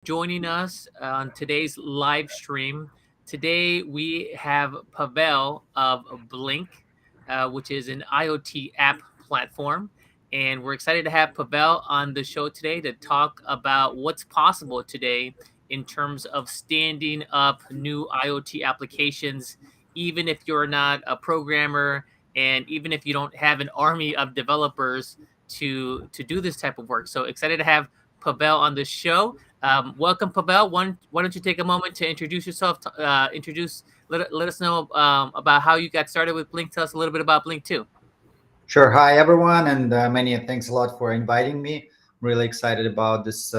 joining us on today's live stream. Today we have Pavel of Blynk, which is an IoT app platform. And we're excited to have Pavel on the show today to talk about what's possible today in terms of standing up new IoT applications, even if you're not a programmer and even if you don't have an army of developers to do this type of work. So excited to have Pavel on the show. Welcome, Pavel. Why don't you take a moment to introduce yourself? Let us know about how you got started with Blink. Tell us a little bit about Blink too. Sure. Hi, everyone, and many thanks a lot for inviting me. I'm really excited about this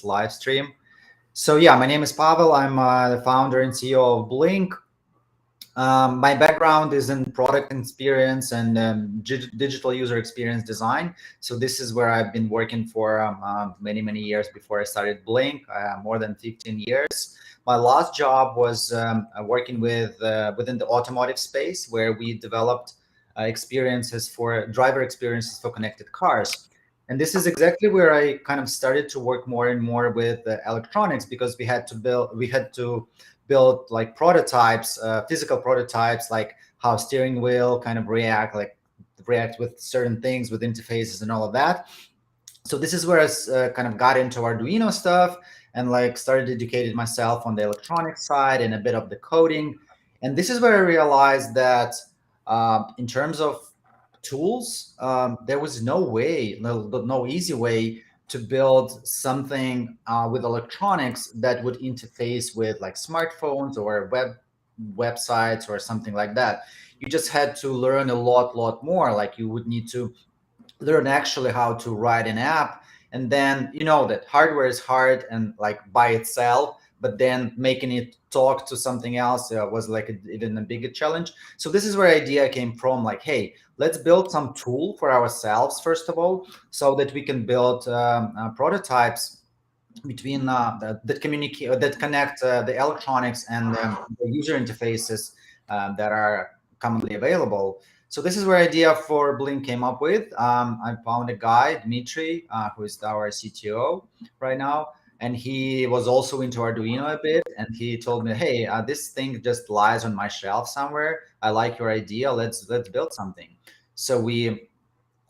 live stream. So yeah, my name is Pavel. I'm the founder and CEO of Blink. My background is in product experience and digital user experience design. So this is where I've been working for many years before I started Blink, more than 15 years. My last job was working within the automotive space, where we developed driver experiences for connected cars. And this is exactly where I kind of started to work more and more with electronics, because we had to build like prototypes, physical prototypes, like how steering wheel kind of react with certain things, with interfaces and all of that. So this is where I kind of got into Arduino stuff and like started educating myself on the electronic side and a bit of the coding. And this is where I realized that in terms of tools, there was no easy way to build something with electronics that would interface with like smartphones or websites or something like that. You just had to learn a lot more. Like you would need to learn actually how to write an app, and then you know that hardware is hard and like by itself, but then making it talk to something else was like even a bigger challenge. So this is where idea came from, like, hey, let's build some tool for ourselves first of all, so that we can build prototypes between that communicate that connect the electronics and the user interfaces that are commonly available. So this is where idea for Blink came up with. I found a guy, Dmitry, who is our CTO right now, and he was also into Arduino a bit. And he told me, "Hey, this thing just lies on my shelf somewhere. I like your idea. Let's build something." So we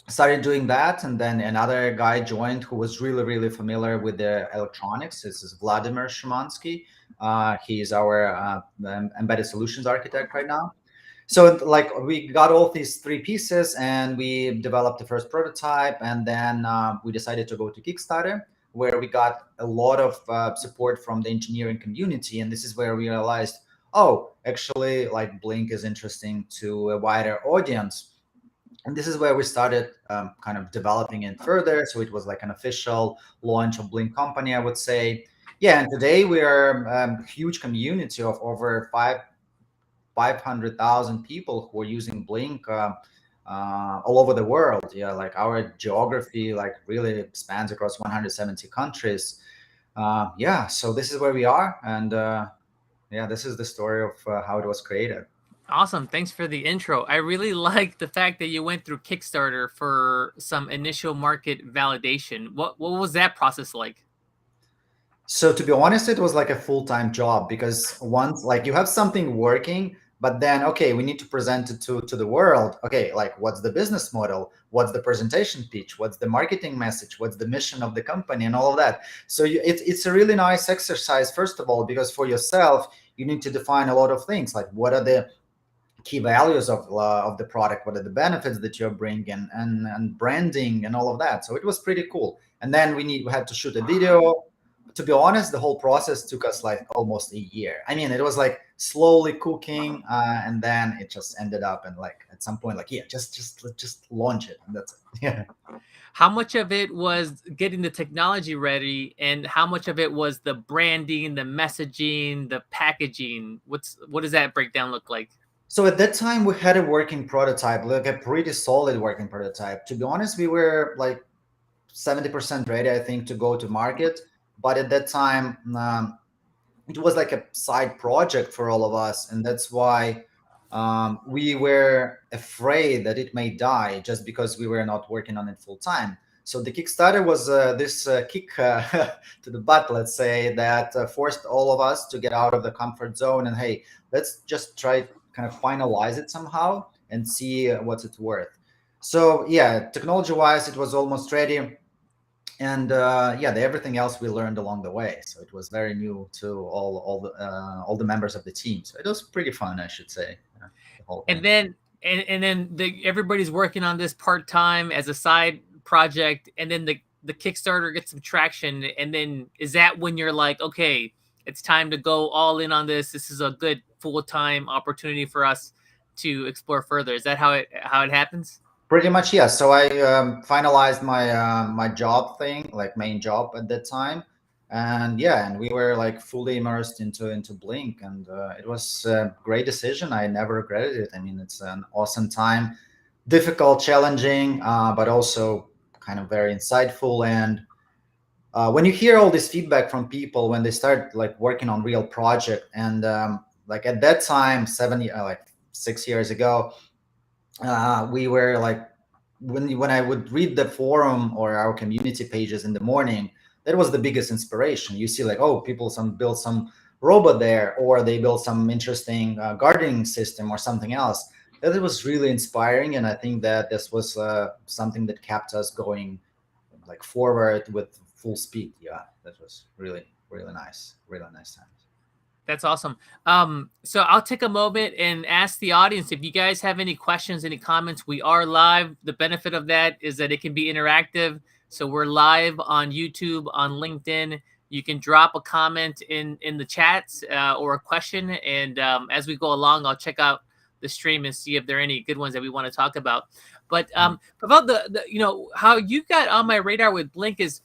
started doing that, and then another guy joined who was really familiar with the electronics. This is Vladimir Shumansky. He is our embedded solutions architect right now. So like we got all these three pieces and we developed the first prototype, and then we decided to go to Kickstarter, where we got a lot of support from the engineering community. And this is where we realized, oh, actually, like Blink is interesting to a wider audience. And this is where we started kind of developing it further. So it was like an official launch of Blink company, I would say. Yeah, and today we are a huge community of over 500,000 people who are using Blink all over the world. Yeah, like our geography like really spans across 170 countries. Yeah, so this is where we are, and yeah, this is the story of how it was created. Awesome. Thanks for the intro. I really like the fact that you went through Kickstarter for some initial market validation. What was that process like? So to be honest, it was like a full-time job, because once like you have something working, but then okay, we need to present it to the world. Okay, like what's the business model? What's the presentation pitch? What's the marketing message? What's the mission of the company and all of that? So it's a really nice exercise, first of all, because for yourself, you need to define a lot of things, like what are the key values of the product, what are the benefits that you're bringing, and branding and all of that. So it was pretty cool. And then we had to shoot a video. To be honest, the whole process took us like almost a year. I mean, it was like slowly cooking, and then it just ended up, and like at some point, like, yeah, just launch it, and that's it. Yeah. How much of it was getting the technology ready, and how much of it was the branding, the messaging, the packaging? What does that breakdown look like? So at that time, we had a working prototype, like a pretty solid working prototype. To be honest, we were like 70% ready, I think, to go to market. But at that time, it was like a side project for all of us, and that's why we were afraid that it may die just because we were not working on it full time. So the Kickstarter was this kick to the butt, let's say, that forced all of us to get out of the comfort zone and, hey, let's just try kind of finalize it somehow and see what's it worth. So yeah, technology-wise, it was almost ready, and everything else we learned along the way. So it was very new to all the members of the team. So it was pretty fun, I should say, the whole And thing. then everybody's working on this part time as a side project, and then the Kickstarter gets some traction, and then is that when you're like, okay, it's time to go all in on this? This is a good full time opportunity for us to explore further. Is that how it happens? Pretty much, yes. So I finalized my job thing, like main job at that time, and yeah, and we were like fully immersed into Blynk, and it was a great decision. I never regretted it. I mean, it's an awesome time, difficult, challenging, but also kind of very insightful. And when you hear all this feedback from people when they start like working on real project, and like at that time, like 6 years ago, we were like, when I would read the forum or our community pages in the morning, that was the biggest inspiration. You see like, oh, people build some robot there, or they build some interesting gardening system or something else. That was really inspiring, and I think that this was something that kept us going like forward with full speed. Yeah, that was really really nice time. That's awesome. So I'll take a moment and ask the audience if you guys have any questions, any comments. We are live. The benefit of that is that it can be interactive. So we're live on YouTube, on LinkedIn. You can drop a comment in the chats or a question, and as we go along, I'll check out the stream and see if there are any good ones that we want to talk about. But about the how you got on my radar with Blynk is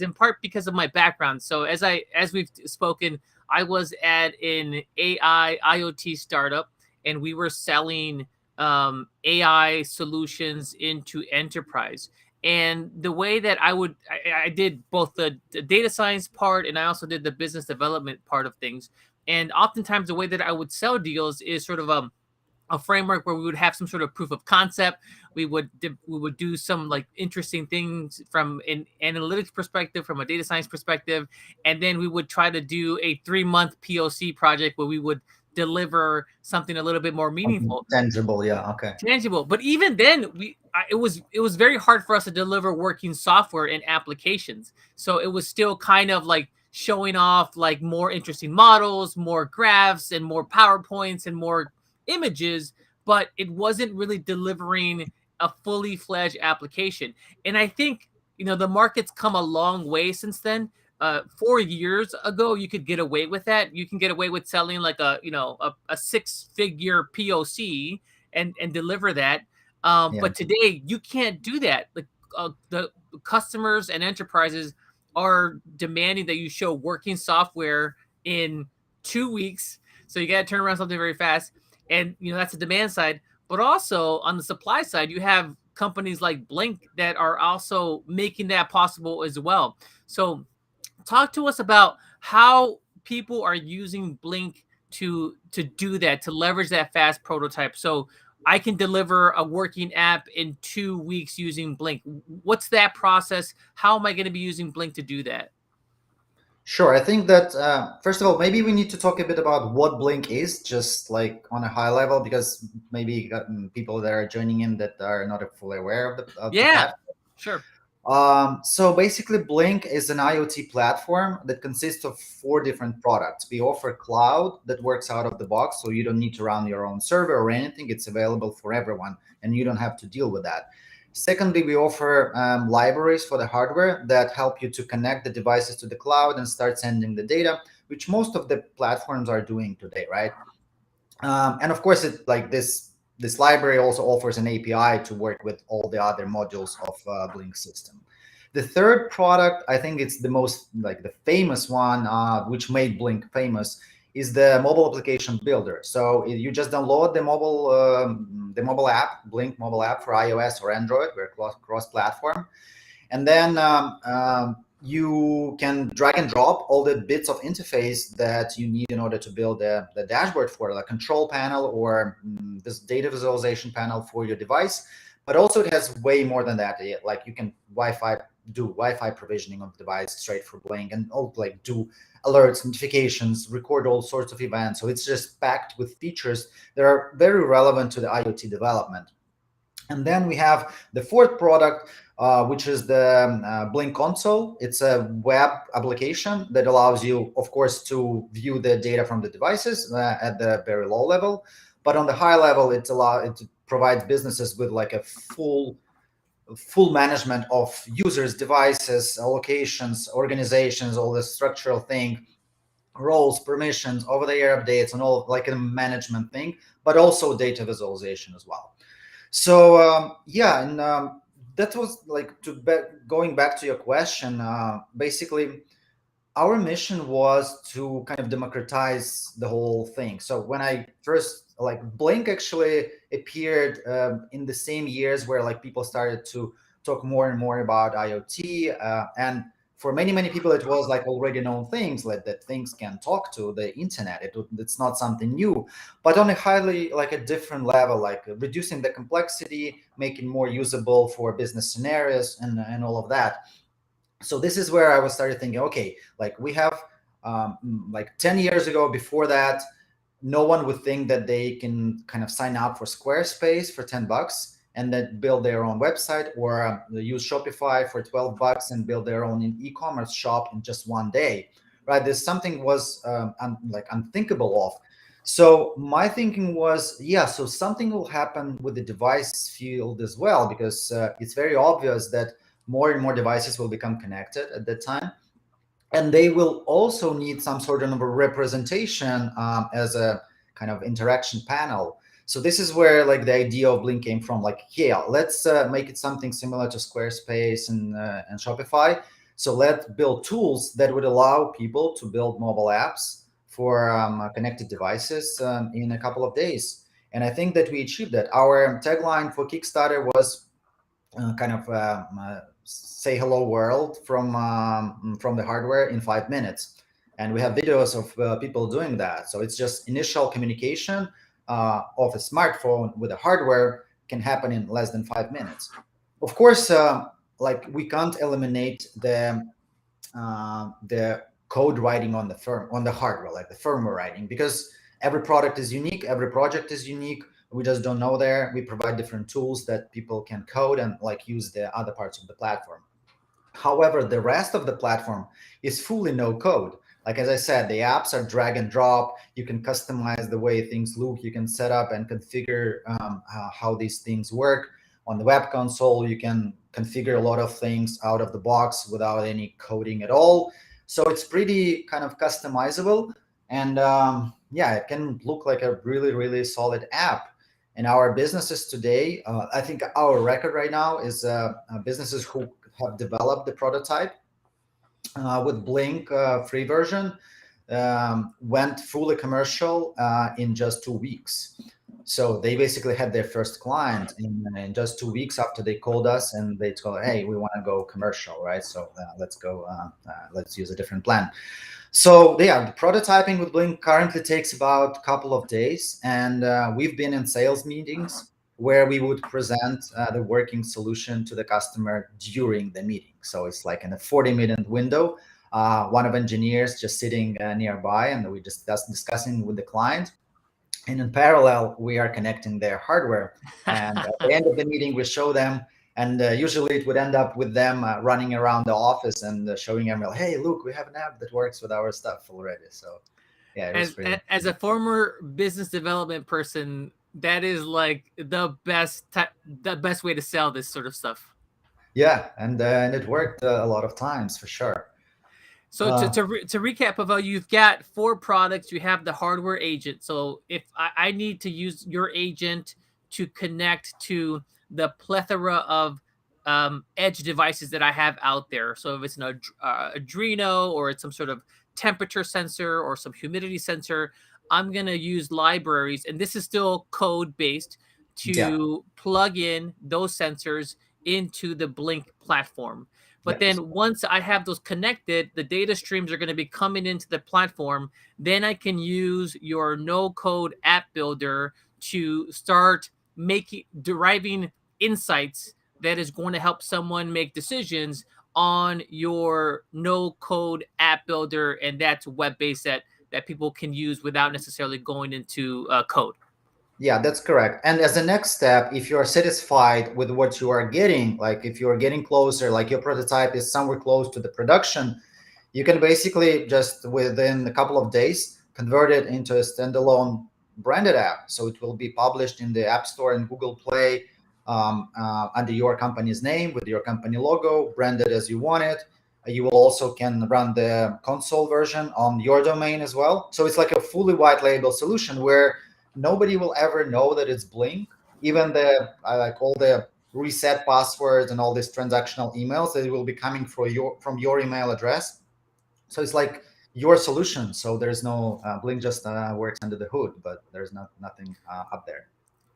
in part because of my background. So as we've spoken, I was at an AI IoT startup, and we were selling AI solutions into enterprise. And the way that I did both the data science part, and I also did the business development part of things. And oftentimes, the way that I would sell deals is sort of a framework where we would have some sort of proof of concept. We would do some like interesting things from an analytics perspective, from a data science perspective, and then we would try to do a 3-month POC project where we would deliver something a little bit more Something meaningful, tangible, yeah, okay. tangible. But even then, it was very hard for us to deliver working software and applications. So it was still kind of like showing off like more interesting models, more graphs, and more PowerPoints and more images, but it wasn't really delivering a fully fledged application. And I think the market's come a long way since then. 4 years ago, you could get away with that. You can get away with selling like a 6-figure POC and deliver that. Yeah. But today you can't do that. Like the customers and enterprises are demanding that you show working software in 2 weeks. So you got to turn around something very fast, and that's the demand side. But also on the supply side, you have companies like Blynk that are also making that possible as well. So talk to us about how people are using Blynk to do that, to leverage that fast prototype. So I can deliver a working app in 2 weeks using Blynk. What's that process? How am I going to be using Blynk to do that? Sure. I think that first of all, maybe we need to talk a bit about what Blynk is, just like on a high level, because maybe people that are joining in that are not fully aware of the Yeah, platform. sure. So basically, Blynk is an IoT platform that consists of 4 different products. We offer cloud that works out of the box, so you don't need to run your own server or anything. It's available for everyone, and you don't have to deal with that. Secondly, we offer libraries for the hardware that help you to connect the devices to the cloud and start sending the data, which most of the platforms are doing today, right? And of course, this library also offers an API to work with all the other modules of Blynk system. The third product, I think it's the most like the famous one, which made Blynk famous, is the mobile application builder. So you just download the mobile app, Blynk mobile app for iOS or Android. We're cross-platform, and then you can drag and drop all the bits of interface that you need in order to build the dashboard for the control panel or this data visualization panel for your device. But also it has way more than that. Like you can do Wi-Fi provisioning of the device straight for Blynk, and like do alerts, notifications, record all sorts of events. So it's just packed with features that are very relevant to the IoT development. And then we have the fourth product, which is the Blynk console. It's a web application that allows you, of course, to view the data from the devices at the very low level. But on the high level, it provides businesses with like a full management of users, devices, allocations, organizations, all the structural thing, roles, permissions, over-the-air updates, and all like a management thing, but also data visualization as well. So yeah, and that was like going back to your question. Basically, our mission was to kind of democratize the whole thing. So when I first like Blynk actually appeared in the same years where like people started to talk more and more about IoT, and for many people it was like already known things like that things can talk to the internet. It's not something new, but on a highly like a different level, like reducing the complexity, making more usable for business scenarios, and all of that. So this is where I was started thinking, okay, like we have like 10 years ago, before that, no one would think that they can kind of sign up for Squarespace for $10 and then build their own website, or use Shopify for $12 and build their own e-commerce shop in just one day, right? There's something was like unthinkable of. So my thinking was, yeah, so something will happen with the device field as well, because it's very obvious that more and more devices will become connected at that time, and they will also need some sort of a representation as a kind of interaction panel. So this is where like the idea of Blynk came from. Like, yeah, let's make it something similar to Squarespace and Shopify. So let's build tools that would allow people to build mobile apps for connected devices in a couple of days. And I think that we achieved that. Our tagline for Kickstarter was kind of say hello world from the hardware in 5 minutes, and we have videos of people doing that. So it's just initial communication of a smartphone with a hardware can happen in less than 5 minutes. Of course, like we can't eliminate the code writing on the hardware, like the firmware writing, because every product is unique, every project is unique. We just don't know there. We provide different tools that people can code and like use the other parts of the platform. However, the rest of the platform is fully no code. Like, as I said, the apps are drag and drop. You can customize the way things look. You can set up and configure how these things work. On the web console, you can configure a lot of things out of the box without any coding at all. So it's pretty kind of customizable. And yeah, it can look like a really solid app. And our businesses today, I think our record right now is businesses who have developed the prototype with Blynk free version, went fully commercial in just 2 weeks. So they basically had their first client in just 2 weeks after they called us, and they told, hey, we want to go commercial, right? So let's go, let's use a different plan. So yeah, the prototyping with Blynk currently takes about a couple of days, and we've been in sales meetings where we would present the working solution to the customer during the meeting. So it's like in a 40-minute window, one of engineers just sitting nearby, and we just discussing with the client. And in parallel, we are connecting their hardware. And at the end of the meeting, we show them, and usually it would end up with them running around the office and showing them, hey, look, we have an app that works with our stuff already. So yeah, it was as pretty. as a former business development person, that is like the best way to sell this sort of stuff. Yeah, and it worked a lot of times for sure. So to recap, Pavel, you've got four products. You have the hardware agent. So if I need to use your agent to connect to the plethora of edge devices that I have out there. So if it's an Adreno, or it's some sort of temperature sensor or some humidity sensor, I'm going to use libraries. And this is still code based Yeah, to plug in those sensors into the Blynk platform. But yes, then once I have those connected, the data streams are going to be coming into the platform. Then I can use your no code app builder to start deriving insights that is going to help someone make decisions on your no code app builder, and that's web based, that people can use without necessarily going into code. Yeah, that's correct. And as a next step, if you are satisfied with what you are getting, like if you are getting closer, like your prototype is somewhere close to the production, you can basically just within a couple of days convert it into a standalone branded app. So it will be published in the App Store and Google Play, under your company's name with your company logo, branded as you want it. You will also can run the console version on your domain as well. So it's like a fully white label solution where nobody will ever know that it's Blynk. Even the like all the reset passwords and all these transactional emails, they will be coming from your email address. So it's like your solution. So there's no Blynk just works under the hood, but there's nothing up there.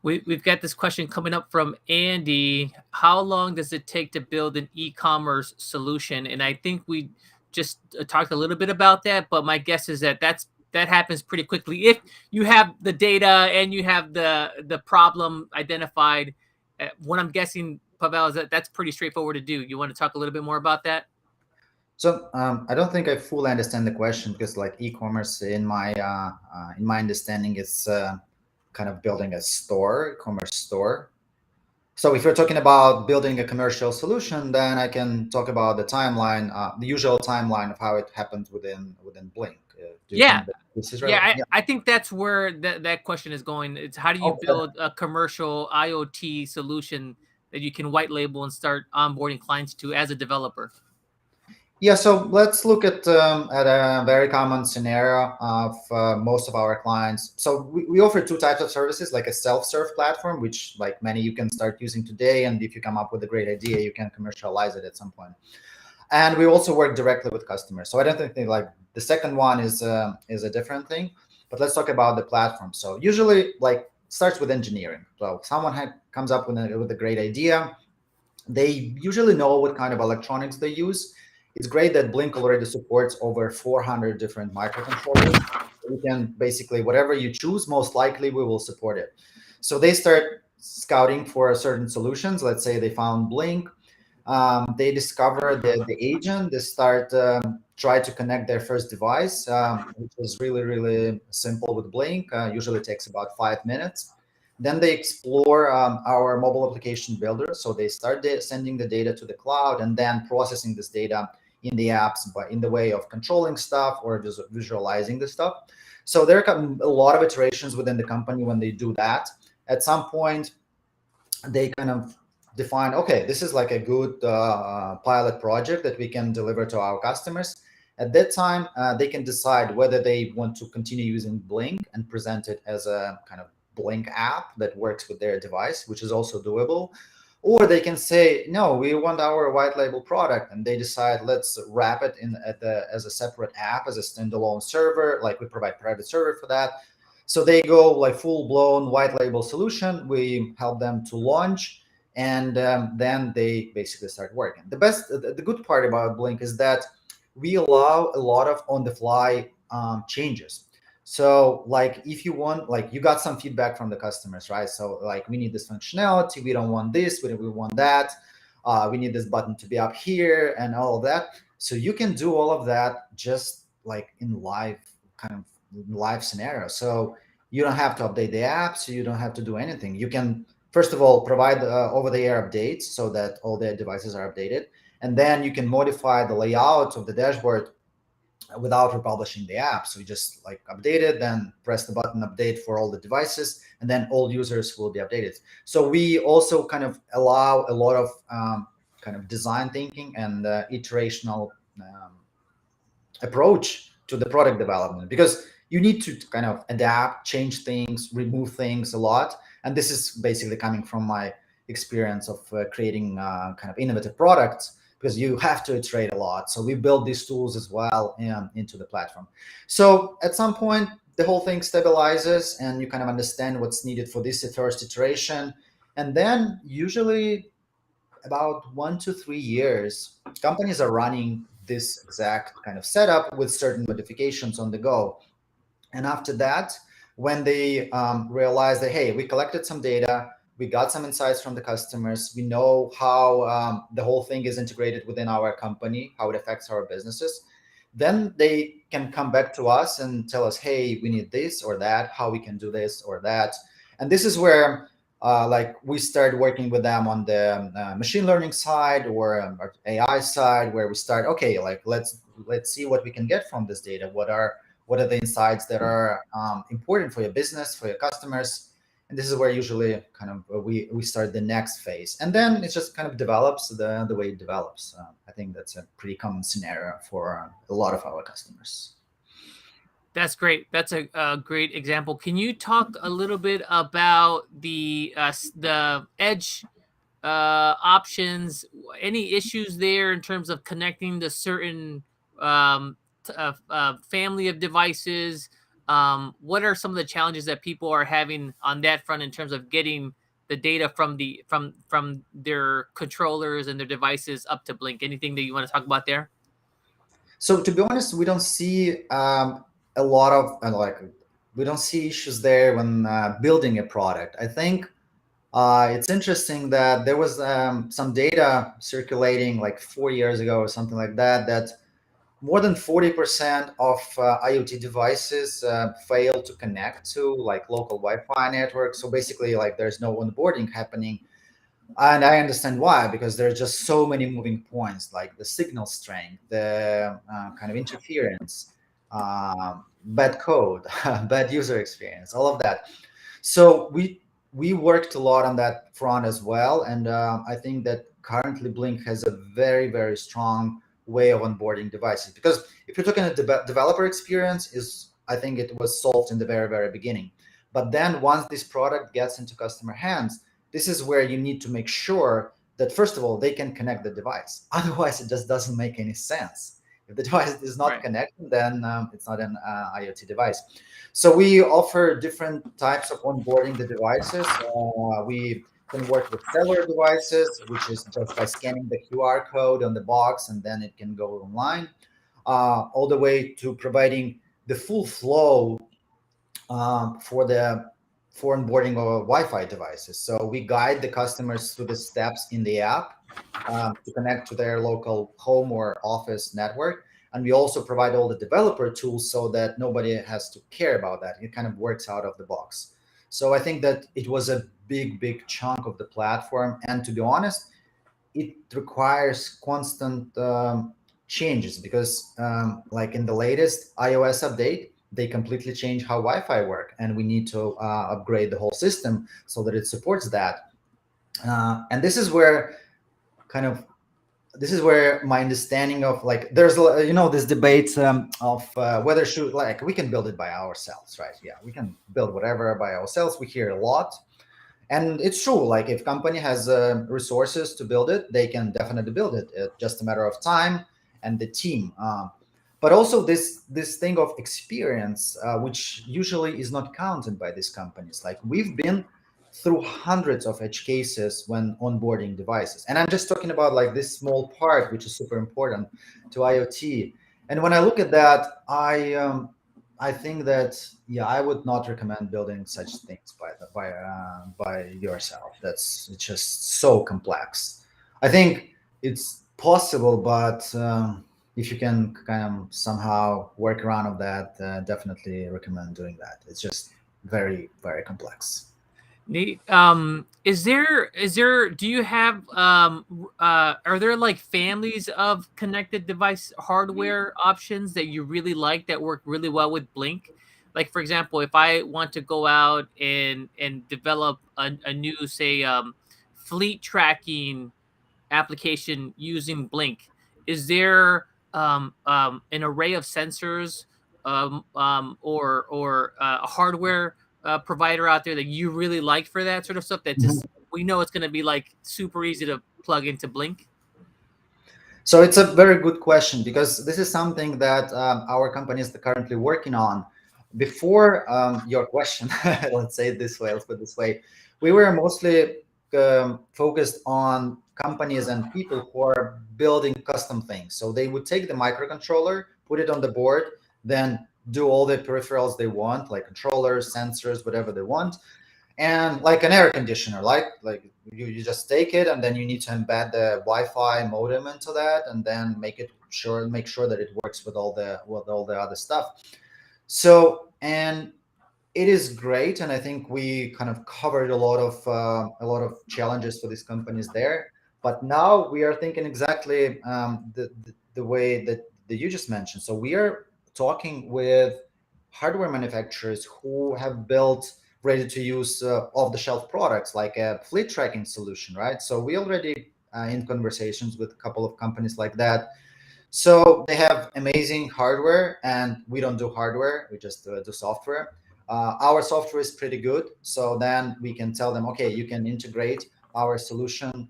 We've got this question coming up from Andy. How long does it take to build an e-commerce solution? And I think we just talked a little bit about that, but my guess is that happens pretty quickly if you have the data and you have the problem identified. What I'm guessing, Pavel, is that's pretty straightforward to do. You want to talk a little bit more about that? So I don't think I fully understand the question, because like e-commerce in my understanding is kind of building a store, commerce store. So if you're talking about building a commercial solution, then I can talk about the timeline, the usual timeline of how it happens within Blynk. Do you Yeah. think that this is Yeah, relevant? I think that's where that question is going. It's how do you Okay. build a commercial IoT solution that you can white label and start onboarding clients to as a developer? Yeah, so let's look at a very common scenario of most of our clients. So we offer two types of services, like a self-serve platform, which like many you can start using today, and if you come up with a great idea, you can commercialize it at some point. And we also work directly with customers. So I don't think like the second one is a different thing. But let's talk about the platform. So usually, like starts with engineering. So someone comes up with a great idea. They usually know what kind of electronics they use. It's great that Blynk already supports over 400 different microcontrollers. You can basically, whatever you choose, most likely we will support it. So they start scouting for certain solutions. Let's say they found Blynk. They discover the agent. They start try to connect their first device, which is really, really simple with Blynk. Usually takes about 5 minutes. Then they explore our mobile application builder. So they start sending the data to the cloud and then processing this data in the apps, but in the way of controlling stuff or just visualizing the stuff. So there are a lot of iterations within the company when they do that. At some point, they kind of define, okay, this is like a good pilot project that we can deliver to our customers. At that time, they can decide whether they want to continue using Blynk and present it as a kind of Blynk app that works with their device, which is also doable. Or they can say, no, we want our white label product, and they decide, let's wrap it in as a separate app, as a standalone server, like we provide private server for that. So they go like full blown white label solution. We help them to launch, and then they basically start working. The good part about Blynk is that we allow a lot of on the fly changes. So like if you want, like you got some feedback from the customers, right? So like we need this functionality, we don't want this, we want that. We need this button to be up here and all of that. So you can do all of that just like in kind of live scenario. So you don't have to update the app, so you don't have to do anything. You can first of all provide over-the-air updates so that all their devices are updated, and then you can modify the layout of the dashboard without republishing the app. So you just like update it, then press the button update for all the devices, and then all users will be updated. So we also kind of allow a lot of kind of design thinking and iterational approach to the product development, because you need to kind of adapt, change things, remove things a lot. And this is basically coming from my experience of creating kind of innovative products, because you have to iterate a lot. So we build these tools as well into the platform. So at some point, the whole thing stabilizes and you kind of understand what's needed for this first iteration. And then usually about 1 to 3 years, companies are running this exact kind of setup with certain modifications on the go. And after that, when they realize that, hey, we collected some data, we got some insights from the customers, we know how the whole thing is integrated within our company, how it affects our businesses, then they can come back to us and tell us, hey, we need this or that, how we can do this or that. And this is where like we start working with them on the machine learning side or AI side, where we start, okay, like let's see what we can get from this data. What are the insights that are important for your business, for your customers? And this is where usually kind of we start the next phase, and then it just kind of develops the way it develops. I think that's a pretty common scenario for a lot of our customers. That's great. That's a great example. Can you talk a little bit about the edge options? Any issues there in terms of connecting to certain family of devices? What are some of the challenges that people are having on that front in terms of getting the data from their controllers and their devices up to Blynk? Anything that you want to talk about there? So to be honest, we don't see a lot of we don't see issues there when building a product. I think it's interesting that there was some data circulating like 4 years ago or something like that, that more than 40% of IoT devices fail to connect to like local Wi-Fi networks. So basically, like there's no onboarding happening. And I understand why, because there's just so many moving points, like the signal strength, the kind of interference, bad code, bad user experience, all of that. So we worked a lot on that front as well, and I think that currently Blynk has a very strong way of onboarding devices. Because if you're looking at the developer experience, is I think it was solved in the very beginning, but then once this product gets into customer hands, this is where you need to make sure that first of all they can connect the device. Otherwise, it just doesn't make any sense. If the device is not Right. connected, then it's not an IoT device. So we offer different types of onboarding the devices. We can work with cellular devices, which is just by scanning the QR code on the box and then it can go online, all the way to providing the full flow for the for onboarding of Wi-Fi devices. So we guide the customers through the steps in the app to connect to their local home or office network. And we also provide all the developer tools so that nobody has to care about that. It kind of works out of the box. So I think that it was a big chunk of the platform. And to be honest, it requires constant changes because like in the latest iOS update, they completely change how Wi-Fi work, and we need to upgrade the whole system so that it supports that. And this is where kind of this is where my understanding of like there's this debate of whether should like we can build it by ourselves, right? Yeah, we can build whatever by ourselves. We hear a lot, and it's true. Like if company has resources to build it, they can definitely build it. It's just a matter of time and the team. But also this thing of experience, which usually is not counted by these companies. Like we've been through hundreds of edge cases when onboarding devices, and I'm just talking about like this small part, which is super important to IoT. And when I look at that, I think that yeah, I would not recommend building such things by yourself. It's just so complex. I think it's possible, but if you can kind of somehow work around of that, definitely recommend doing that. It's just very complex. Neat. Do you have are there like families of connected device hardware options that you really like that work really well with Blynk? Like for example, if I want to go out and develop a new say fleet tracking application using Blynk, is there an array of sensors or a hardware provider out there that you really like for that sort of stuff that just we know it's going to be like super easy to plug into Blynk? So it's a very good question because this is something that our company is currently working on. Before your question, let's say it this way, let's put it this way, we were mostly focused on companies and people who are building custom things. So they would take the microcontroller, put it on the board, then do all the peripherals they want, like controllers, sensors, whatever they want, and like an air conditioner, like you just take it and then you need to embed the Wi-Fi modem into that, and then make sure that it works with all the other stuff. So, and it is great, and I think we kind of covered a lot of challenges for these companies there. But now we are thinking exactly the way that you just mentioned. So we are talking with hardware manufacturers who have built ready-to-use off-the-shelf products like a fleet tracking solution, right? So we already in conversations with a couple of companies like that. So they have amazing hardware, and we don't do hardware; we just do software. Our software is pretty good, so then we can tell them, okay, you can integrate our solution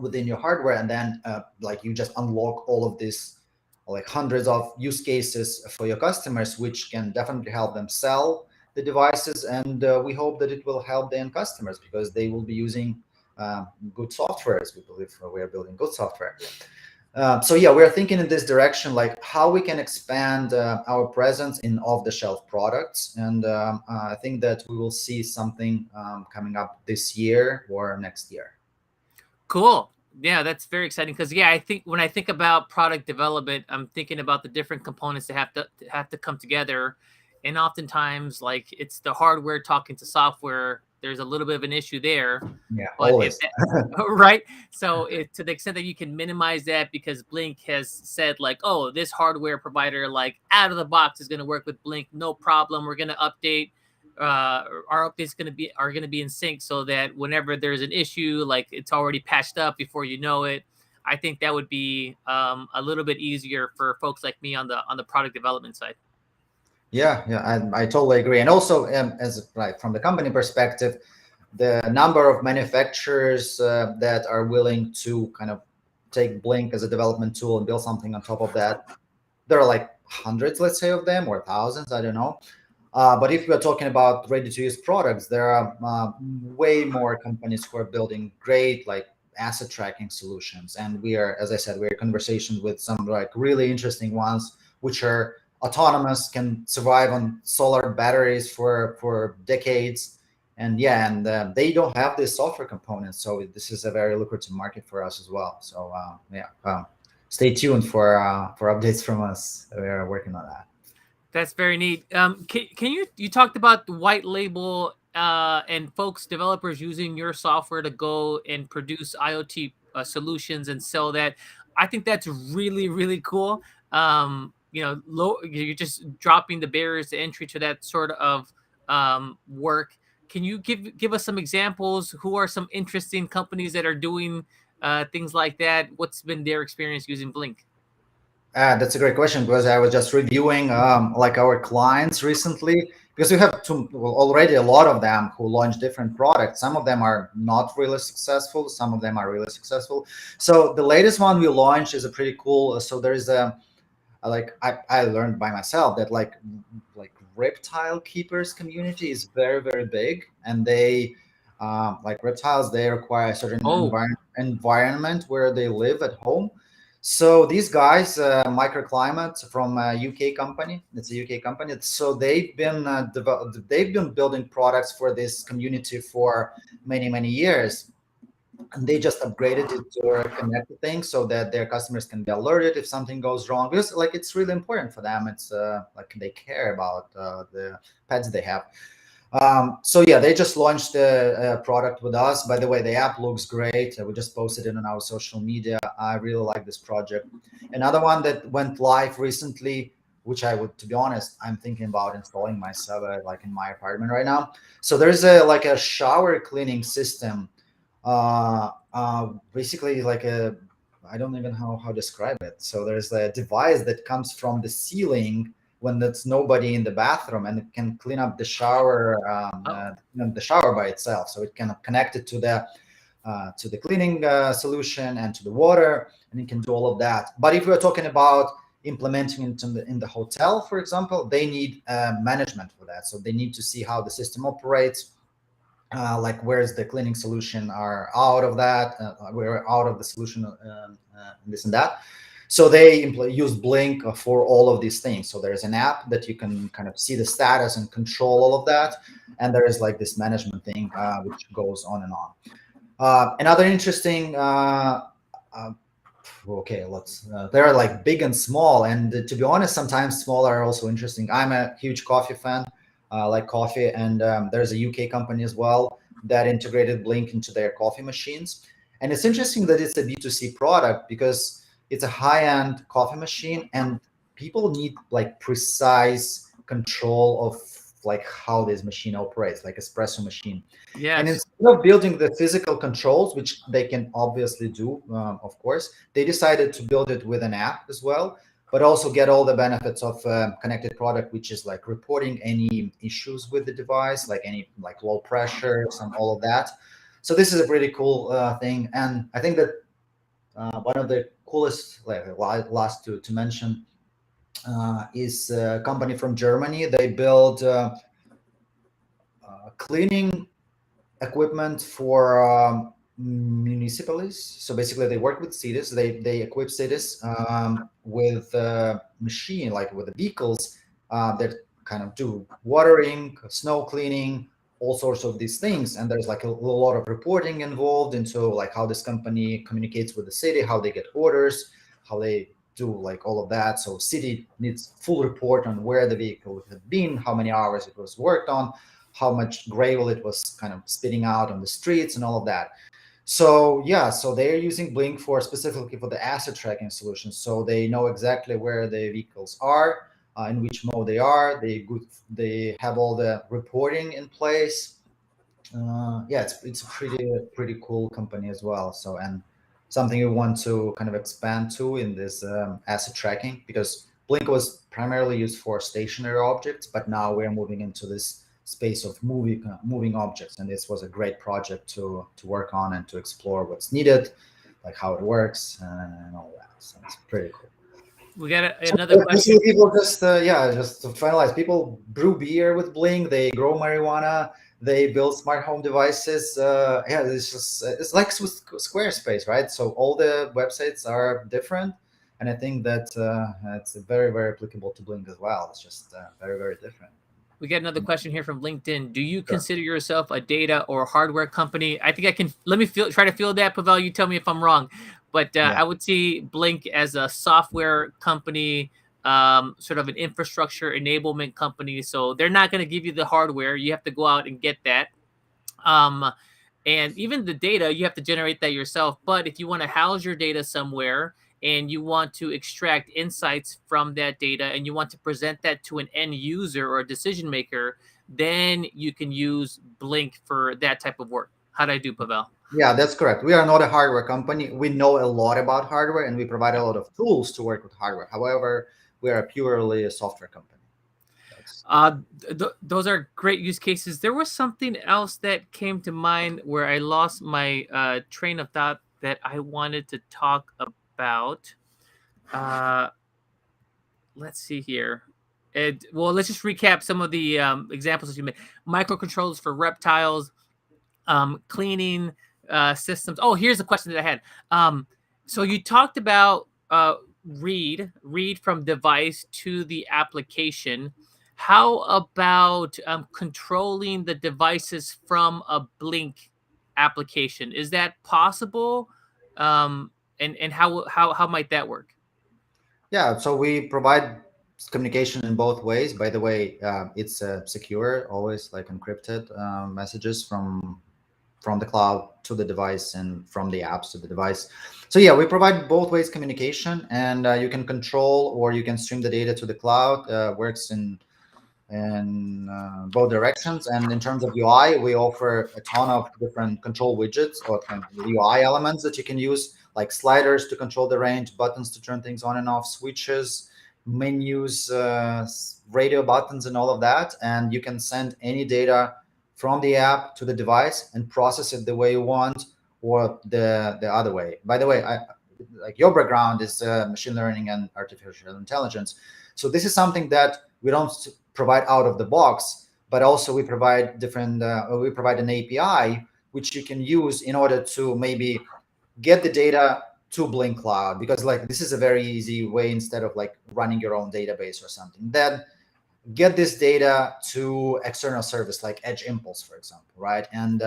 within your hardware, and then like you just unlock all of this, like hundreds of use cases for your customers, which can definitely help them sell the devices, and we hope that it will help the end customers because they will be using good software, as we believe we are building good software. So yeah, we're thinking in this direction, like how we can expand our presence in off-the-shelf products, and I think that we will see something coming up this year or next year. Cool. Yeah, that's very exciting because yeah, I think when I think about product development, I'm thinking about the different components that have to come together, and oftentimes like it's the hardware talking to software. There's a little bit of an issue there, Yeah, but if always. that right, so to the extent that you can minimize that, because Blynk has said like, oh, this hardware provider like out of the box is going to work with Blynk, no problem. We're going to update our updates are going to be in sync so that whenever there's an issue, like it's already patched up before you know it. I think that would be a little bit easier for folks like me on the product development side. Yeah, yeah, I totally agree. And also, as like from the company perspective, the number of manufacturers that are willing to kind of take Blynk as a development tool and build something on top of that, there are like hundreds, let's say, of them, or thousands, I don't know. But if we're talking about ready-to-use products, there are way more companies who are building great like asset tracking solutions. And we are, as I said, we're in conversations with some like really interesting ones, which are autonomous, can survive on solar batteries for decades. And yeah, and they don't have this software component, so this is a very lucrative market for us as well. So yeah, stay tuned for updates from us. We are working on that. That's very neat. Can you talked about the white label and folks developers using your software to go and produce IoT solutions and sell that. I think that's really cool. You're just dropping the barriers to entry to that sort of work. Can you give us some examples? Who are some interesting companies that are doing things like that? What's been their experience using Blynk? That's a great question because I was just reviewing like our clients recently because we have already a lot of them who launch different products. Some of them are not really successful. Some of them are really successful. So the latest one we launched is a pretty cool. So there is like I learned by myself that like reptile keepers community is very big, and they like reptiles, they require a certain Oh, environment where they live at home. So these guys, Microclimate from a UK company, it's a UK company. So they've been building products for this community for many years, and they just upgraded it to a connected thing so that their customers can be alerted if something goes wrong, because like it's really important for them. It's like they care about the pets they have. So yeah, they just launched the product with us. By the way, the app looks great. We just posted it on our social media. I really like this project. Another one that went live recently, which I would, to be honest, I'm thinking about installing myself like in my apartment right now. So there's a like a shower cleaning system, basically like a, I don't even know how to describe it. So there's a device that comes from the ceiling when there's nobody in the bathroom, and it can clean up the shower, oh, the shower by itself. So it can connect it to the cleaning solution and to the water, and it can do all of that. But if we're talking about implementing it in the hotel, for example, they need management for that. So they need to see how the system operates, like where's the cleaning solution are out of that, we're out of the solution, this and that. So they use Blynk for all of these things. So there's an app that you can kind of see the status and control all of that, and there is like this management thing which goes on and on. Another interesting uh, okay, let's they're like big and small, and to be honest, sometimes small are also interesting. I'm a huge coffee fan, like coffee, and there's a UK company as well that integrated Blynk into their coffee machines. And it's interesting that it's a B2C product because it's a high-end coffee machine, and people need like precise control of like how this machine operates, like espresso machine. And Yes. instead of building the physical controls, which they can obviously do, of course, they decided to build it with an app as well, but also get all the benefits of connected product, which is like reporting any issues with the device, like any like low pressures and all of that. So this is a pretty cool thing. And I think that one of the coolest, like last to mention, is a company from Germany. They build cleaning equipment for municipalities. So basically, they work with cities. They equip cities with machine, like with the vehicles that kind of do watering, snow cleaning, all sorts of these things. And there's like a lot of reporting involved into like how this company communicates with the city, how they get orders, how they do like all of that. So city needs full report on where the vehicle had been, how many hours it was worked on, how much gravel it was kind of spitting out on the streets and all of that. So yeah, so they're using Blynk for specifically for the asset tracking solution. So they know exactly where the vehicles are, in which mode they are. They have all the reporting in place. Yeah, it's a pretty cool company as well. So and something you want to kind of expand to in this asset tracking, because Blynk was primarily used for stationary objects, but now we're moving into this space of moving objects, and this was a great project to work on and to explore what's needed, like how it works and all that. So it's pretty cool. We got So another basically, question. people just just to finalize, people brew beer with Blynk. They grow marijuana. They build smart home devices. Yeah, it's just it's like with Squarespace, right? So all the websites are different, and I think that it's very applicable to Blynk as well. It's just very different. We got another question here from LinkedIn. Do you Sure. consider yourself a data or hardware company? I think I can. Let me try to field that, Pavel. You tell me if I'm wrong, but Yeah. I would see Blynk as a software company, sort of an infrastructure enablement company. So they're not going to give you the hardware. You have to go out and get that. Um, and even the data, you have to generate that yourself. But if you want to house your data somewhere and you want to extract insights from that data and you want to present that to an end user or a decision maker, then you can use Blynk for that type of work. How do I do, Pavel? Yeah, that's correct. We are not a hardware company. We know a lot about hardware and we provide a lot of tools to work with hardware. However, we are purely a software company. That's Those are great use cases. There was something else that came to mind where I lost my train of thought that I wanted to talk about. Uh, let's see here. Well, let's just recap some of the examples that you made. Microcontrollers for reptiles, cleaning systems. Oh, here's a question that I had. So you talked about read from device to the application. How about controlling the devices from a Blynk application? Is that possible? And how might that work? Yeah, so we provide communication in both ways. By the way, it's secure, always like encrypted messages from the cloud to the device and from the apps to the device. So yeah, we provide both ways communication, and you can control or you can stream the data to the cloud. Works in both directions. And in terms of UI, we offer a ton of different control widgets or kind of UI elements that you can use, like sliders to control the range, buttons to turn things on and off, switches, menus, radio buttons, and all of that. And you can send any data from the app to the device and process it the way you want, or the other way. By the way, like your background is machine learning and artificial intelligence. So this is something that we don't provide out of the box, but also we provide we provide an API which you can use in order to maybe get the data to Blynk Cloud, because like this is a very easy way instead of like running your own database or something. Then get this data to external service like Edge Impulse, for example, right? And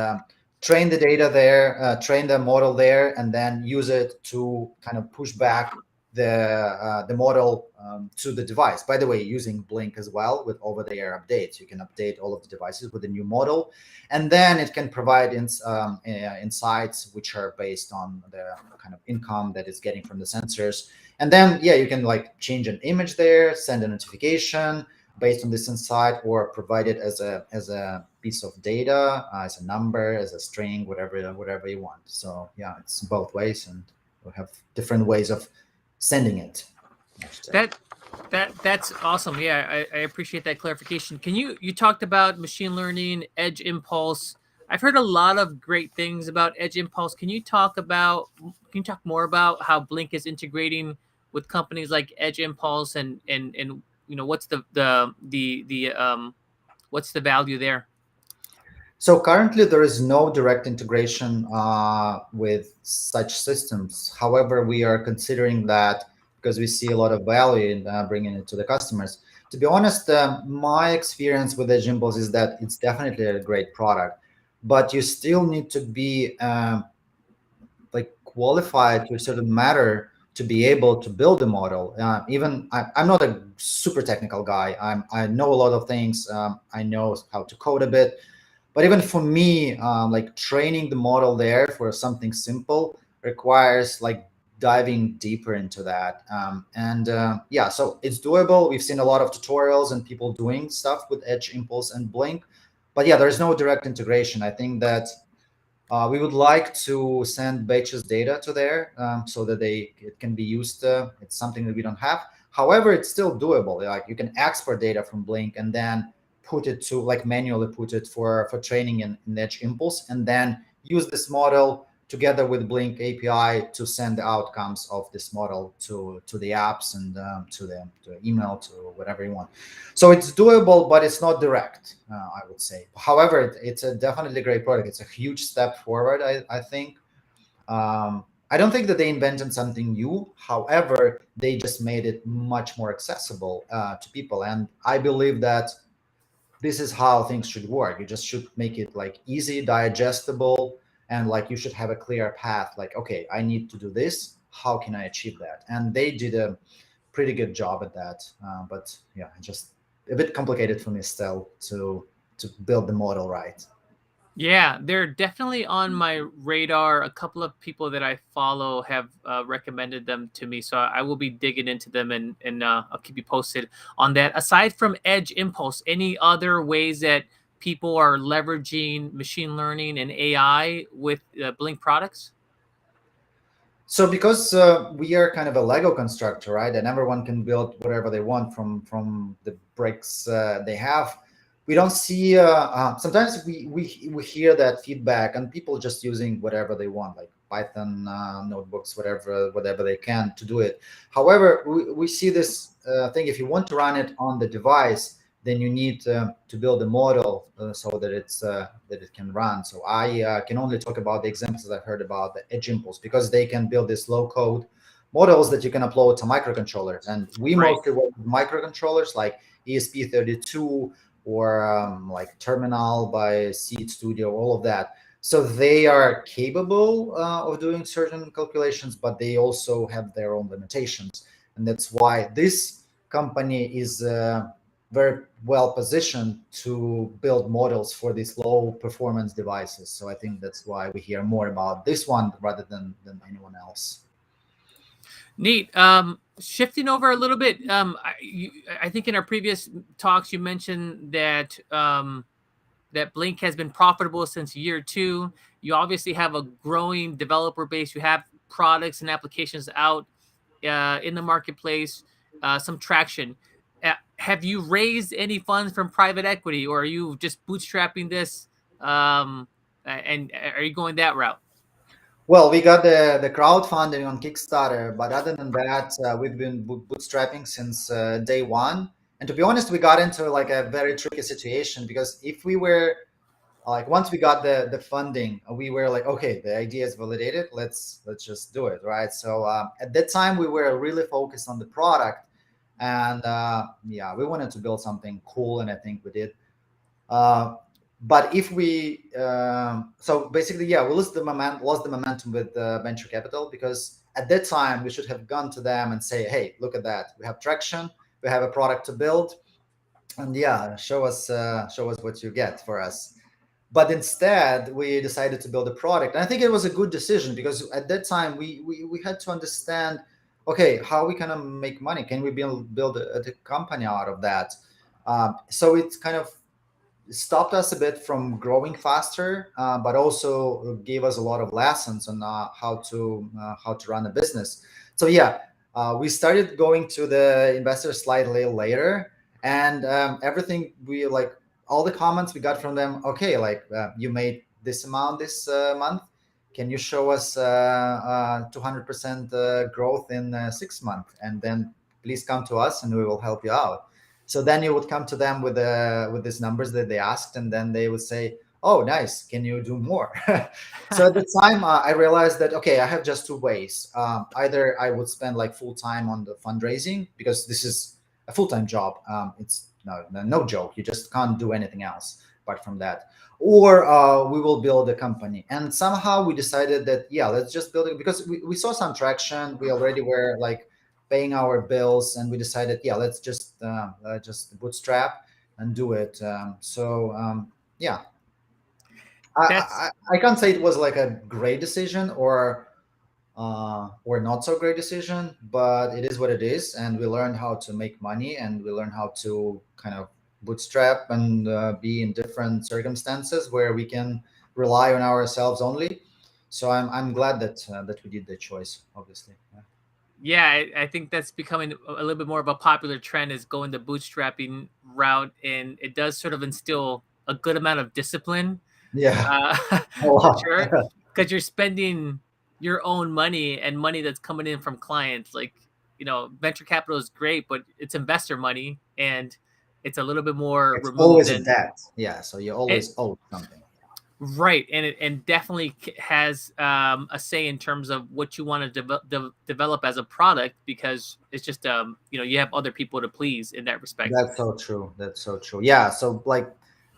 train the data there, train the model there, and then use it to kind of push back the model to the device. By the way, using Blynk as well with over-the-air updates, you can update all of the devices with a new model, and then it can provide insights which are based on the kind of income that it's getting from the sensors. And then, yeah, you can like change an image there, send a notification based on this insight, or provide it as a piece of data, as a number, as a string, whatever you want. So yeah, it's both ways, and we have different ways of sending it, I should say. That's awesome. Yeah, I appreciate that clarification. You talked about machine learning, Edge Impulse. I've heard a lot of great things about Edge Impulse. Can you talk more about how Blynk is integrating with companies like Edge Impulse, and what's what's the value there? So currently there is no direct integration with such systems. However, we are considering that because we see a lot of value in bringing it to the customers. To be honest, my experience with Edge Impulse is that it's definitely a great product, but you still need to be like qualified to a certain matter to be able to build a model. I'm not a super technical guy. I know a lot of things. I know how to code a bit, but even for me, like training the model there for something simple requires like diving deeper into that. Yeah, so it's doable. We've seen a lot of tutorials and people doing stuff with Edge Impulse and Blynk, but yeah, there's no direct integration. I think that we would like to send batches data to there so that it can be used. It's something that we don't have. However, it's still doable. Like you can export data from Blynk and then put it to like manually put it for training in Edge Impulse, and then use this model together with Blynk API to send the outcomes of this model to the apps and to the email, to whatever you want. So it's doable, but it's not direct, I would say. However, it's a definitely great product. It's a huge step forward, I think. I don't think that they invented something new. However, they just made it much more accessible to people. And I believe that this is how things should work. You just should make it like easy, digestible, and like you should have a clear path. Like, okay, I need to do this. How can I achieve that? And they did a pretty good job at that. But yeah, just a bit complicated for me still to build the model right. Yeah, they're definitely on my radar. A couple of people that I follow have recommended them to me, so I will be digging into them, and I'll keep you posted on that. Aside from Edge Impulse, any other ways that people are leveraging machine learning and AI with Blynk products? So because we are kind of a Lego constructor, right, and everyone can build whatever they want from the bricks they have, we don't see. Sometimes we hear that feedback, and people just using whatever they want, like Python notebooks, whatever they can to do it. However, we see this thing. If you want to run it on the device, then you need to build a model so that that it can run. So I can only talk about the examples that I heard about the Edge Impulse, because they can build this low code models that you can upload to microcontrollers. And we Right. mostly work with microcontrollers like ESP32 or like Terminal by Seed Studio, all of that. So they are capable of doing certain calculations, but they also have their own limitations. And that's why this company is very well positioned to build models for these low performance devices. So I think that's why we hear more about this one rather than anyone else. Neat. Shifting over a little bit, I think in our previous talks you mentioned that that Blynk has been profitable since year two. You obviously have a growing developer base. You have products and applications out in the marketplace, some traction. Have you raised any funds from private equity, or are you just bootstrapping this? And are you going that route? Well, we got the crowdfunding on Kickstarter, but other than that, we've been bootstrapping since day one. And to be honest, we got into like a very tricky situation, because if we were like once we got the funding, we were like, okay, the idea is validated. Let's just do it, right? So at that time, we were really focused on the product, and yeah, we wanted to build something cool, and I think we did. Uh, but if we so basically, yeah, we lost the momentum with venture capital, because at that time we should have gone to them and say, hey, look at that, we have traction, we have a product to build, and yeah, show us what you get for us. But instead we decided to build a product, and I think it was a good decision, because at that time we had to understand, okay, how we can make money, can we build a company out of that. So it kind of stopped us a bit from growing faster, but also gave us a lot of lessons on how to run a business. So yeah, we started going to the investors slightly later, and everything we like, all the comments we got from them. Okay, like you made this amount this month. Can you show us 200% growth in 6 months, and then please come to us and we will help you out. So then you would come to them with these numbers that they asked, and then they would say, "Oh, nice. Can you do more?" So at the time, I realized that okay, I have just two ways. Either I would spend like full time on the fundraising, because this is a full time job. It's no joke. You just can't do anything else apart from that. Or we will build a company. And somehow we decided that yeah, let's just build it, because we saw some traction. We already were like paying our bills, and we decided yeah, let's just bootstrap and do it. Yeah, That's I can't say it was like a great decision or not so great decision, but it is what it is, and we learned how to make money, and we learned how to kind of bootstrap and be in different circumstances where we can rely on ourselves only. So I'm glad that we did the choice, obviously. yeah, I think that's becoming a little bit more of a popular trend, is going the bootstrapping route, and it does sort of instill a good amount of discipline, Yeah, a for lot. sure, because you're spending your own money and money that's coming in from clients. Like, venture capital is great, but it's investor money, and it's a little bit more It's removed always a than debt. Yeah, so you it. always owe something. Right, and it definitely has a say in terms of what you want to develop as a product, because it's just you have other people to please in that respect. That's so true. That's so true. Yeah. So like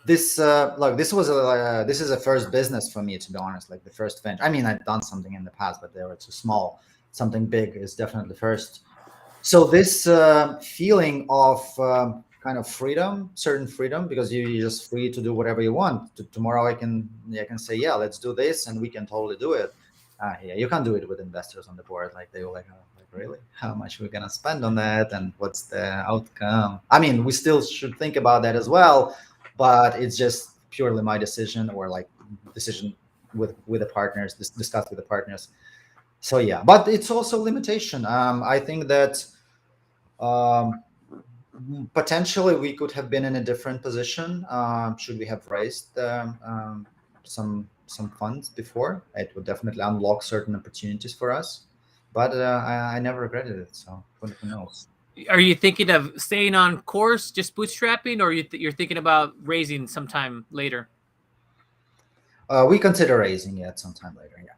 this, like this is a first business for me, to be honest. Like the first venture. I mean, I've done something in the past, but they were too small. Something big is definitely first. So this feeling of kind of freedom, certain freedom, because you're just free to do whatever you want. Tomorrow I can say yeah, let's do this, and we can totally do it. Yeah, you can't do it with investors on the board. Like they were like, oh, like really, how much we're gonna spend on that, and what's the outcome? I mean, we still should think about that as well, but it's just purely my decision, or like decision with the partners, discussed with the partners. So yeah, but it's also limitation. I think that um, potentially we could have been in a different position should we have raised some funds before. It would definitely unlock certain opportunities for us, but I never regretted it. So who knows? Are you thinking of staying on course, just bootstrapping, or you're thinking about raising sometime later? We consider raising it sometime later. Yeah.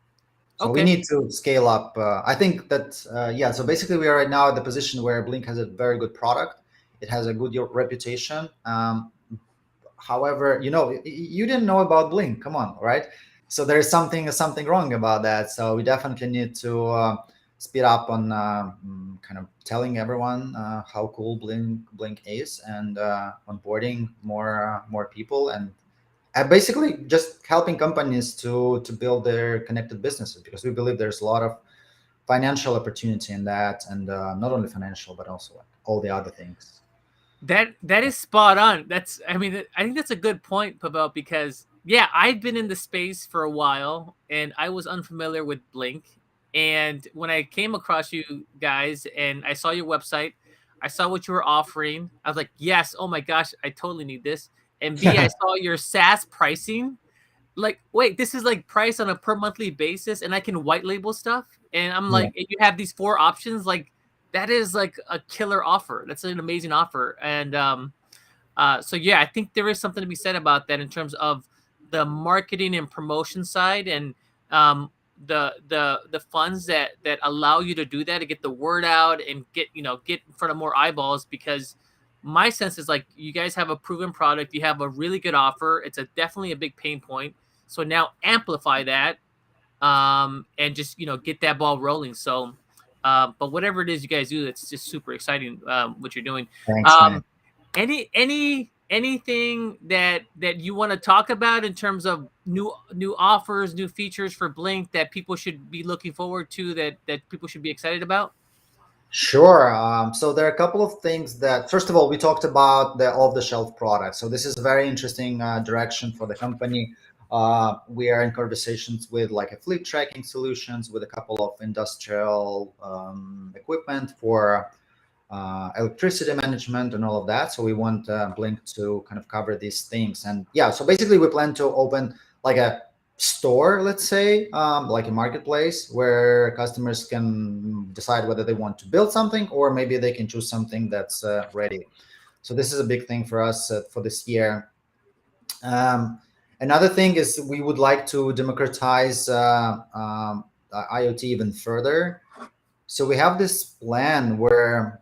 So we Okay. need to scale up. I think that yeah. So basically, we are right now at the position where Blynk has a very good product. It has a good reputation. However, you didn't know about Blynk. Come on, right? So there's something wrong about that. So we definitely need to speed up on kind of telling everyone how cool Blynk is, and onboarding more people, and basically just helping companies to build their connected businesses, because we believe there's a lot of financial opportunity in that, and not only financial but also like all the other things. That is spot on. I mean, I think that's a good point, Pavel, because yeah, I've been in the space for a while, and I was unfamiliar with Blink. And when I came across you guys and I saw your website, I saw what you were offering. I was like, yes, oh my gosh, I totally need this. And B, I saw your SaaS pricing. Like, wait, this is like price on a per monthly basis, and I can white label stuff. And I'm Yeah. like, you have these four options. Like, that is like a killer offer. That's an amazing offer. And so yeah, I think there is something to be said about that in terms of the marketing and promotion side, and um, the funds that allow you to do that, to get the word out and get get in front of more eyeballs. Because my sense is like you guys have a proven product, you have a really good offer. It's a definitely a big pain point. So now amplify that, and just get that ball rolling. So, but whatever it is you guys do, it's just super exciting what you're doing. Thanks, man. Um, anything that you want to talk about in terms of new offers, new features for Blynk that people should be looking forward to, that people should be excited about? Sure. So there are a couple of things that, first of all, we talked about the off-the-shelf product. So this is a very interesting direction for the company. We are in conversations with like a fleet tracking solutions with a couple of industrial equipment for electricity management and all of that. So we want Blynk to kind of cover these things. And yeah, so basically we plan to open like a store, let's say, like a marketplace where customers can decide whether they want to build something or maybe they can choose something that's ready. So this is a big thing for us for this year. Another thing is we would like to democratize IoT even further. So we have this plan where,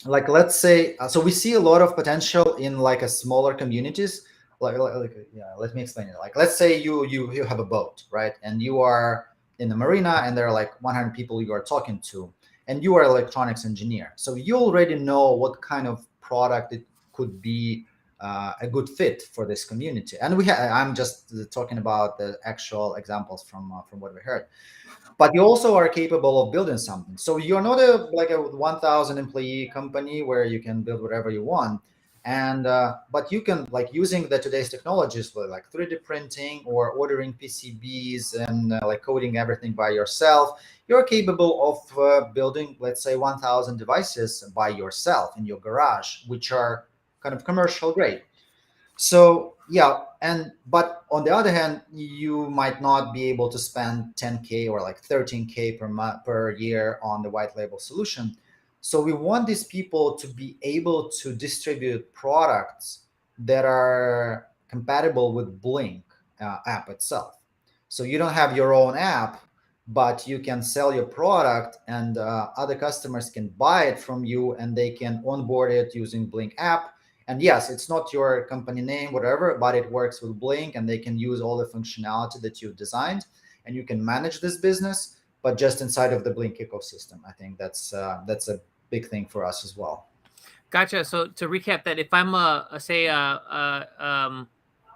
like, let's say, so we see a lot of potential in like a smaller communities. Yeah, let me explain it. Like, let's say you have a boat, right, and you are in the marina and there are like 100 people you are talking to, and you are an electronics engineer, so you already know what kind of product it could be a good fit for this community. And I'm just talking about the actual examples from what we heard, but you also are capable of building something. So you're not like a 1,000 employee company where you can build whatever you want. And but you can, like, using the today's technologies like 3D printing or ordering PCBs and like coding everything by yourself. You're capable of building, let's say, 1,000 devices by yourself in your garage, which are kind of commercial grade. So yeah, and but on the other hand, you might not be able to spend 10K or like 13K per month per year on the white label solution. So we want these people to be able to distribute products that are compatible with Blynk app itself. So you don't have your own app, but you can sell your product, and other customers can buy it from you, and they can onboard it using Blynk app. And yes, it's not your company name, whatever, but it works with Blynk, and they can use all the functionality that you've designed, and you can manage this business, but just inside of the Blynk ecosystem. I think that's a big thing for us as well. Gotcha. So to recap that, if I'm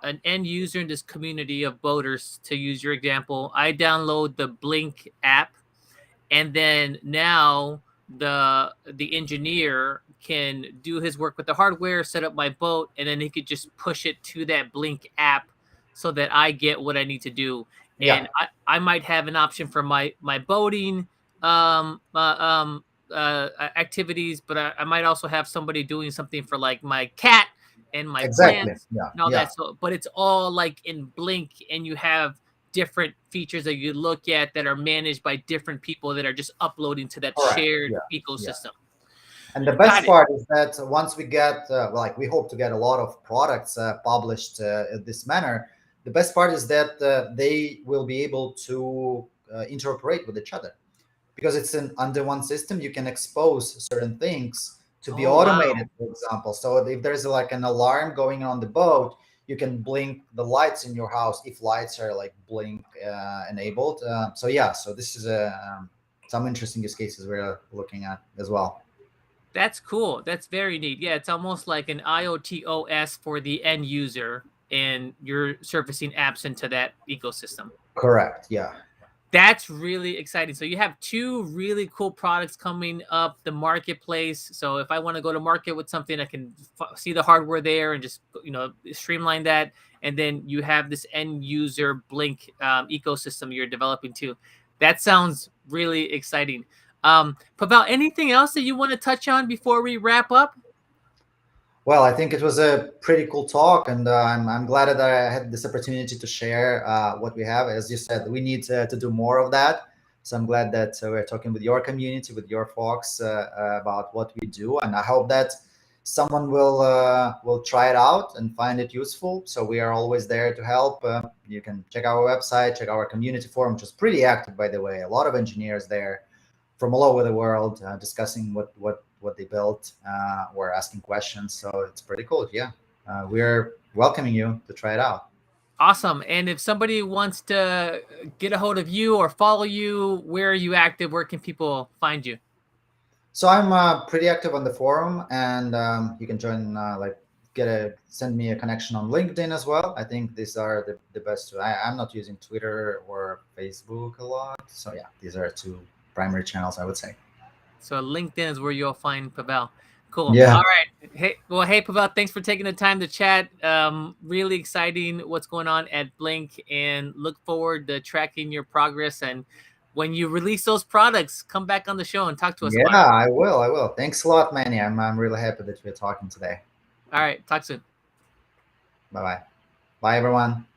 an end user in this community of boaters, to use your example, I download the Blynk app, and then now the engineer can do his work with the hardware, set up my boat, and then he could just push it to that Blynk app so that I get what I need to do. And Yeah, I might have an option for my boating um uh, um activities, but I might also have somebody doing something for like my cat and my exactly. plants Yeah, and all yeah, that. So but it's all like in Blynk, and you have different features that you look at that are managed by different people that are just uploading to that correct. shared Yeah, yeah. ecosystem. And the Got best it. part is that once we get, like, we hope to get a lot of products published in this manner. The best part is that they will be able to interoperate with each other, because it's under one system. You can expose certain things to be Oh, wow. automated, for example. So if there's like an alarm going on the boat, you can blink the lights in your house if lights are like Blynk enabled. So yeah, so this is some interesting use cases we're looking at as well. That's cool. That's very neat. Yeah, it's almost like an IoT OS for the end user, and you're surfacing apps into that ecosystem. Correct. Yeah. That's really exciting. So you have two really cool products coming up the marketplace. So if I want to go to market with something, I can see the hardware there and just streamline that. And then you have this end user Blynk ecosystem you're developing too. That sounds really exciting. Pavel, anything else that you want to touch on before we wrap up? Well, I think it was a pretty cool talk, and I'm glad that I had this opportunity to share what we have. As you said, we need to do more of that. So I'm glad that we're talking with your community, with your folks about what we do, and I hope that someone will try it out and find it useful. So we are always there to help. You can check our website, check our community forum, which is pretty active, by the way. A lot of engineers there from all over the world discussing what they built or asking questions. So it's pretty cool. Yeah, we're welcoming you to try it out. Awesome. And if somebody wants to get a hold of you or follow you, where are you active? Where can people find you? So I'm pretty active on the forum, and you can join, send me a connection on LinkedIn as well. I think these are the best. I'm not using Twitter or Facebook a lot. So yeah, these are two primary channels, I would say. So LinkedIn is where you'll find Pavel. Cool. Yeah. All right. Hey, Pavel, thanks for taking the time to chat. Really exciting what's going on at Blynk, and look forward to tracking your progress. And when you release those products, come back on the show and talk to us Yeah, about it. I will. I will. Thanks a lot, Manny. I'm really happy that we're talking today. All right. Talk soon. Bye bye. Bye, everyone.